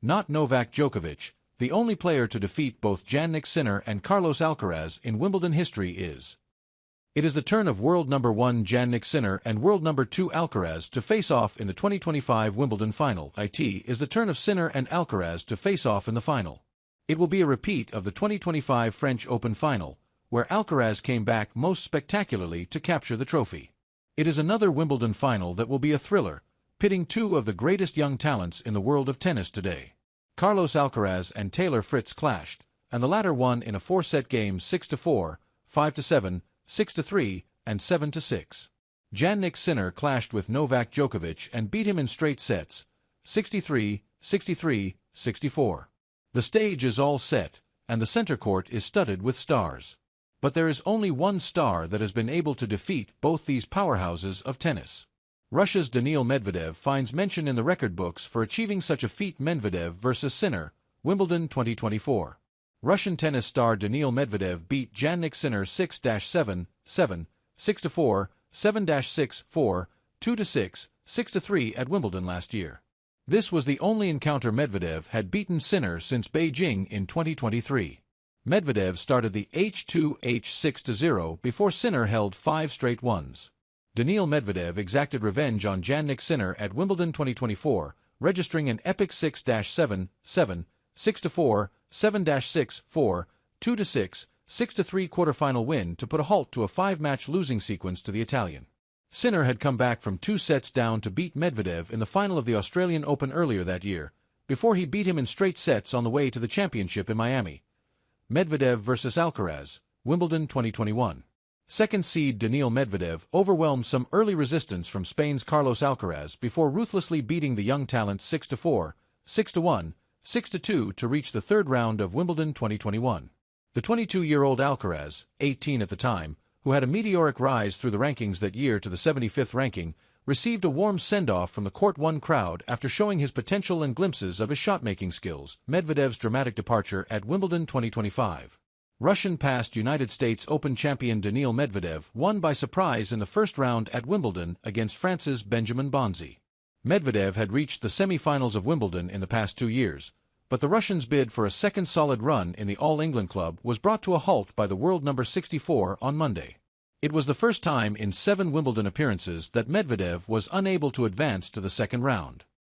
Not Novak Djokovic, the only player to defeat both Jannik and Carlos Alcaraz in Wimbledon history is. It is the turn of world number 1 Jannik and world number 2 Alcaraz to face off in the 2025 Wimbledon final. It is the turn of Sinner and Alcaraz to face off in the final. It will be a repeat of the 2025 French Open final, where Alcaraz came back most spectacularly to capture the trophy. It is another Wimbledon final that will be a thriller, pitting two of the greatest young talents in the world of tennis today. Carlos Alcaraz and Taylor Fritz clashed, and the latter won in a four-set game 6-4, 5-7, 6-3, and 7-6. Jannik clashed with Novak Djokovic and beat him in straight sets, 63, 63, 64. The stage is all set, and the center court is studded with stars. But there is only one star that has been able to defeat both these powerhouses of tennis. Russia's Daniil Medvedev finds mention in the record books for achieving such a feat. Medvedev vs. Sinner, Wimbledon 2024. Russian tennis star Daniil Medvedev beat Jannik 6-7, 7, 6-4, 7-6, 2-6, 6-3 at Wimbledon last year. This was the only encounter Medvedev had beaten Sinner since Beijing in 2023. Medvedev started the H2 H6-0 before Sinner held 5 straight ones. Daniil Medvedev exacted revenge on Jannik at Wimbledon 2024, registering an epic 6-7, 7, 6-4, 7-6, 2-6, 6-3 quarterfinal win to put a halt to a 5-match losing sequence to the Italian. Sinner had come back from 2 sets down to beat Medvedev in the final of the Australian Open earlier that year, before he beat him in straight sets on the way to the championship in Miami. Medvedev vs. Alcaraz, Wimbledon 2021. Second seed Daniil Medvedev overwhelmed some early resistance from Spain's Carlos Alcaraz before ruthlessly beating the young talent 6-4, 6-1, 6-2 to reach the third round of Wimbledon 2021. The 22-year-old Alcaraz, 18 at the time, who had a meteoric rise through the rankings that year to the 75th ranking, received a warm send-off from the Court 1 crowd after showing his potential and glimpses of his shot-making skills. Medvedev's dramatic departure at Wimbledon 2025. Russian past United States Open champion Daniil Medvedev won by surprise in the first round at Wimbledon against France's Benjamin Bonzi. Medvedev had reached the semi-finals of Wimbledon in the past 2 years, but the Russian's bid for a second solid run in the All-England club was brought to a halt by the world number 64 on Monday. It was the first time in 7 Wimbledon appearances that Medvedev was unable to advance to the second round.